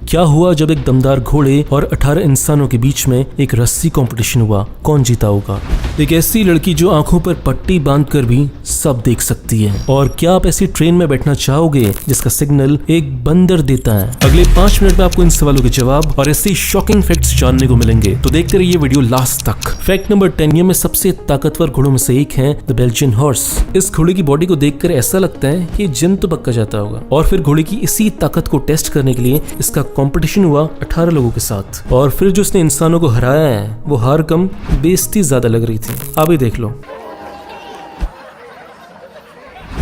क्या हुआ जब एक दमदार घोड़े और 18 इंसानों के बीच में एक रस्सी कंपटीशन हुआ, कौन जीता होगा? एक ऐसी लड़की जो आंखों पर पट्टी बांधकर भी सब देख सकती है। और क्या आप ऐसी ट्रेन में बैठना चाहोगे जिसका सिग्नल एक बंदर देता है? अगले 5 मिनट में आपको इन सवालों के जवाब और ऐसे शॉकिंग फैक्ट्स जानने को मिलेंगे, तो देखते रहिए वीडियो लास्ट तक। फैक्ट नंबर 10, ये में सबसे ताकतवर घोड़ों में से एक है द बेल्जियन हॉर्स। इस घोड़े की बॉडी को देखकर ऐसा लगता है कि जिम तो पक्का जाता होगा। और फिर घोड़े की इसी ताकत को टेस्ट करने के लिए इसका कंपटीशन हुआ 18 लोगों के साथ, और फिर जो उसने इंसानों को हराया है वो हार कम बेइज्जती ज्यादा लग रही थी। आप ही देख लो।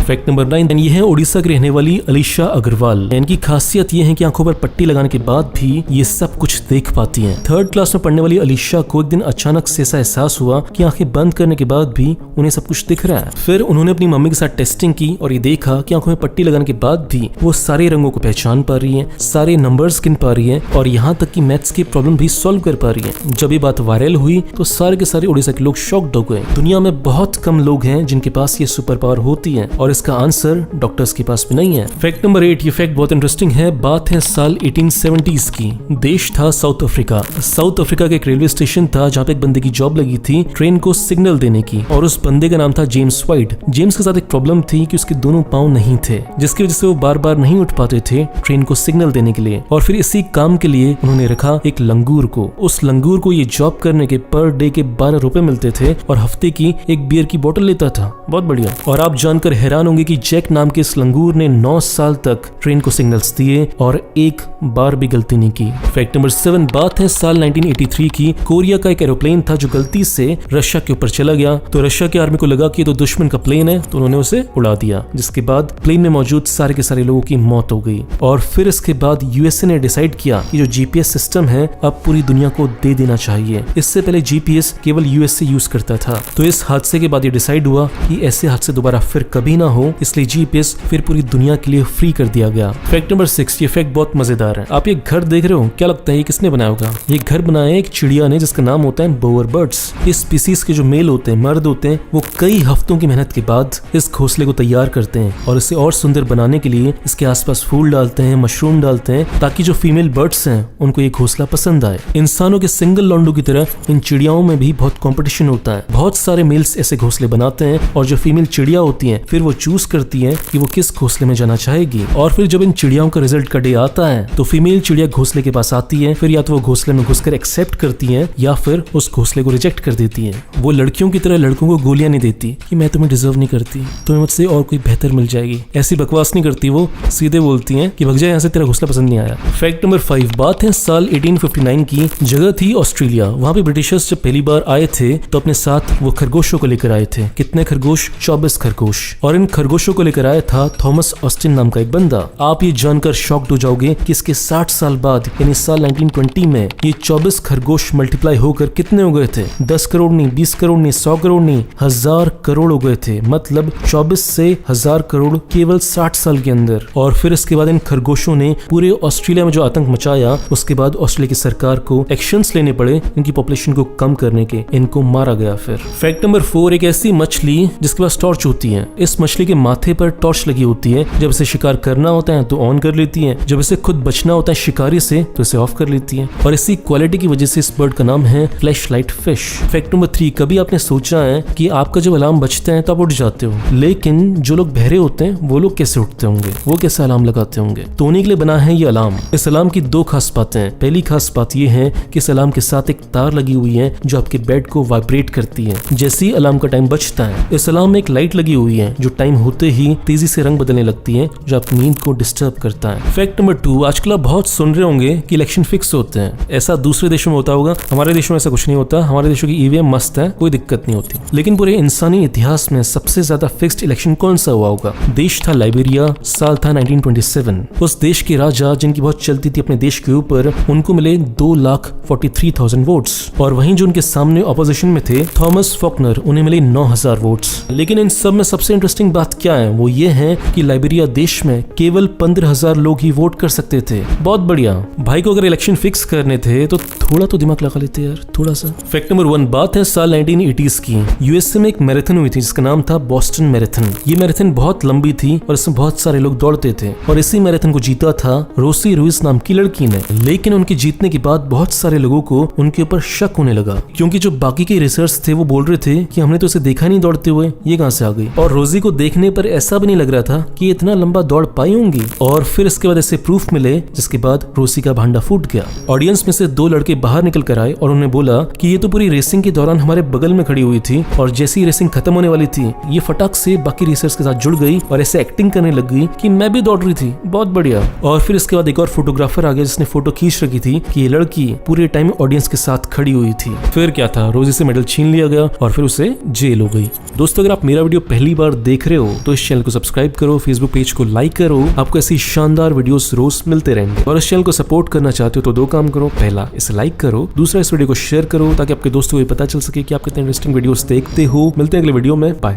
फैक्ट नंबर 9, ये है उड़ीसा की रहने वाली अलीशा अग्रवाल। इनकी खासियत ये है कि आंखों पर पट्टी लगाने के बाद भी ये सब कुछ देख पाती हैं। 3rd क्लास में पढ़ने वाली अलीशा को एक दिन अचानक से ऐसा एहसास हुआ कि आंखें बंद करने के बाद भी उन्हें सब कुछ दिख रहा है। फिर उन्होंने अपनी मम्मी के साथ टेस्टिंग की और ये देखा कि आंखों में पट्टी लगाने के बाद भी वो सारे रंगों को पहचान पा रही है, सारे नंबर्स गिन पा रही है और यहाँ तक कि मैथ्स की प्रॉब्लम भी सॉल्व कर पा रही है। जब ये बात वायरल हुई तो सारे के सारे उड़ीसा के लोग शॉक्ड हो गए। दुनिया में बहुत कम लोग हैं जिनके पास ये सुपर पावर होती है और इसका आंसर डॉक्टर्स के पास भी नहीं है। फैक्ट नंबर 8, ये फैक्ट बहुत इंटरेस्टिंग है। बात है साल 1870s की। देश था साउथ अफ्रीका। साउथ अफ्रीका के एक रेलवे स्टेशन था जहाँ पे एक बंदे की जॉब लगी थी ट्रेन को सिग्नल देने की, और उस बंदे का नाम था जेम्स वाइट। जेम्स के साथ एक प्रॉब्लम थी कि उसके दोनों पांव नहीं थे, जिसकी वजह से वो बार बार नहीं उठ पाते थे ट्रेन को सिग्नल देने के लिए। और फिर इसी काम के लिए उन्होंने रखा एक लंगूर को। उस लंगूर को ये जॉब करने के पर डे के 12 रुपए मिलते थे और हफ्ते की एक बियर की बोतल लेता था। बहुत बढ़िया। और आप जानकर हैरान होंगे कि जैक नाम के इस लंगूर ने 9 साल तक ट्रेन को सिग्नल्स दिए और एक बार भी गलती नहीं की। फैक्ट नंबर 7, बात है साल 1983 की। कोरिया का एक एरोप्लेन था जो गलती से रशिया के ऊपर चला गया, तो रशिया की आर्मी को लगा कि तो दुश्मन का प्लेन है, तो उन्होंने उसे उड़ा दिया, जिसके बाद प्लेन में मौजूद सारे के सारे लोगों की मौत हो गई। और फिर इसके बाद यूएसए ने डिसाइड किया कि जो जीपीएस सिस्टम है अब पूरी दुनिया को दे देना चाहिए। इससे पहले जीपीएस केवल यूएसए यूज करता था। तो इस हादसे के बाद ये डिसाइड हुआ कि ऐसे हादसे दोबारा फिर कभी ना हो, इसलिए जीपीएस फिर पूरी दुनिया के लिए फ्री कर दिया गया। फैक्ट नंबर 6, ये फैक्ट बहुत मजेदार है। आप ये घर देख रहे हो, क्या लगता है ये किसने बनाया होगा? ये घर बनाया एक चिड़िया ने जिसका नाम होता है बोअर बर्ड्स। इस स्पीसीज के जो मेल होते हैं, मर्द होते हैं, वो कई हफ्तों की मेहनत के बाद इस घोंसले को तैयार करते हैं और इसे और सुंदर बनाने के लिए इसके आसपास फूल डालते हैं, मशरूम डालते हैं, ताकि जो फीमेल बर्ड्स हैं उनको ये घोंसला पसंद आए। इंसानों के सिंगल लॉन्डो की तरह इन चिड़ियाओं में भी बहुत कॉम्पिटिशन होता है। बहुत सारे मेल्स ऐसे घोंसले बनाते हैं और जो फीमेल चिड़िया होती है फिर वो चूज करती है कि वो किस घोंसले में जाना चाहेगी। और फिर जब इन चिड़ियाओं का रिजल्ट का डे आता है तो फीमेल चिड़िया घोंसले के पास आती है। फिर या तो वो घोंसले में घुसकर एक्सेप्ट करती है या फिर उस घोंसले को रिजेक्ट कर देती है। वो लड़कियों की तरह लड़कों को गोलियां नहीं देती कि मैं तुम्हें डिजर्व नहीं करती, तुम्हें मुझसे और कोई बेहतर मिल जाएगी। ऐसी बकवास नहीं करती, वो सीधे बोलती है कि भग जा यहाँ से, तेरा घोंसला पसंद नहीं आया। फैक्ट नंबर 5, बात है साल 1859 की। जगह थी ऑस्ट्रेलिया। वहाँ पे ब्रिटिशर्स जब पहली बार आए थे तो अपने साथ वो खरगोशों को लेकर आए थे। कितने खरगोश? 24 खरगोश। और इन खरगोशों को लेकर आया था थॉमस ऑस्टिन नाम का एक बंदा। आप ये जानकर शॉक्ड हो जाओगे कि इसके 60 साल बाद यानी साल 1920 में ये 24 खरगोश मल्टीप्लाई होकर कितने हो गए थे? 10 करोड़ नहीं, 20 करोड़ नहीं, 100 करोड़ नहीं, 1000 करोड़ हो गए थे। मतलब 24 से 1000 करोड़ केवल 60 साल के अंदर। और फिर इसके बाद इन खरगोशों ने पूरे ऑस्ट्रेलिया में जो आतंक मचाया, उसके बाद ऑस्ट्रेलिया की सरकार को एक्शंस लेने पड़े इनकी पॉपुलेशन को कम करने के। इनको मारा गया। फिर फैक्ट नंबर 4, एक ऐसी मछली जिसके पास टॉर्च होती है। इस मछली के माथे पर टॉर्च लगी होती है। जब इसे शिकार करना होता है तो ऑन कर लेती है, जब इसे खुद बचना होता है शिकारी से तो इसे ऑफ कर लेती है। और इसी क्वालिटी की वजह से इस बर्ड का नाम है फ्लैशलाइट फिश। फैक्ट नंबर 3, कभी आपने सोचा है कि आपका जब अलार्म बजता है तो आप उठ जाते हो, लेकिन जो लोग बहरे होते हैं वो लोग कैसे उठते होंगे, वो कैसे अलार्म लगाते होंगे? तो उन्हीं के लिए बना है ये अलार्म। इस अलार्म की 2 खास बातें हैं। पहली खास बात ये है कि इस अलार्म के साथ एक तार लगी हुई है जो आपके बेड को वाइब्रेट करती है जैसे ही अलार्म का टाइम बजता है। इस अलार्म में एक लाइट लगी हुई है जो टाइम होते ही तेजी से रंग बदलने लगती है, जो आपकी नींद को डिस्टर्ब करता है। फैक्ट नंबर 2, आजकल आप बहुत सुन रहे होंगे कि इलेक्शन फिक्स होते हैं। ऐसा दूसरे देशों में होता होगा, हमारे देशों में ऐसा कुछ नहीं होता। हमारे देशों की ईवीएम मस्त है, कोई दिक्कत नहीं होती। लेकिन पूरे इंसानी इतिहास में सबसे ज्यादा फिक्स्ड इलेक्शन कौन सा हुआ होगा? देश था लाइबेरिया। साल था 1927। उस देश के राजा जिनकी बहुत चलती थी अपने देश के ऊपर, उनको मिले 2,43,000 वोट्स। और वहीं जो उनके सामने ऑपोजिशन में थे थॉमस फॉकनर, उन्हें मिले 9,000 वोट्स। लेकिन इन सब में सबसे इंटरेस्टिंग बात क्या है वो ये है कि लाइबेरिया देश में केवल 15,000 लोग ही वोट कर सकते थे। बहुत बढ़िया। भाई को अगर इलेक्शन फिक्स करने थे तो थोड़ा तो दिमाग लगा लेते यार, थोड़ा सा। फैक्ट नंबर 1, बात है साल 1980s की। यूएसए में एक मैराथन हुई थी जिसका नाम था बॉस्टन मैराथन। ये मैराथन बहुत लंबी थी और इसमें बहुत सारे लोग दौड़ते थे और इसी मैराथन को जीता था रोसी रुइस नाम की लड़की ने। लेकिन उनके जीतने के बाद बहुत सारे लोगों को उनके ऊपर शक होने लगा, क्योंकि जो बाकी के रिसर्च थे वो बोल रहे थे कि हमने तो इसे देखा नहीं दौड़ते हुए, ये कहां से आ गई। और रोजी को देखने पर ऐसा भी नहीं लग रहा था कि ये इतना लंबा दौड़ पाई होंगी। और फिर इसके बाद ऐसे प्रूफ मिले जिसके बाद रोसी का भांडा फूट गया। ऑडियंस में से 2 लड़के बाहर निकल कर आए और उन्हें बोला कि ये तो पूरी रेसिंग के दौरान हमारे बगल में खड़ी हुई थी और जैसी रेसिंग खत्म होने वाली थी ये फटाक से बाकी रेसर्स के साथ जुड़ गई और ऐसे एक्टिंग करने लग गई कि मैं भी दौड़ रही थी। बहुत बढ़िया। और फिर इसके बाद एक और फोटोग्राफर आ गया जिसने फोटो खींच रखी थी कि ये लड़की पूरे टाइम ऑडियंस के साथ खड़ी हुई थी। फिर क्या था, रोजी से मेडल छीन लिया गया और फिर उसे जेल हो गई। दोस्तों, अगर आप मेरा वीडियो पहली बार देख रहे हो तो इस चैनल को सब्सक्राइब करो, फेसबुक पेज को लाइक करो, आपको ऐसी शानदार वीडियोस रोज मिलते रहेंगे। और इस चैनल को सपोर्ट करना चाहते हो तो 2 काम करो। पहला, इसे लाइक करो, दूसरा इस वीडियो को शेयर करो ताकि आपके दोस्तों को पता चल सके कि आप कितने इंटरेस्टिंग वीडियोस देखते हो। मिलते हैं अगले वीडियो में, बाय।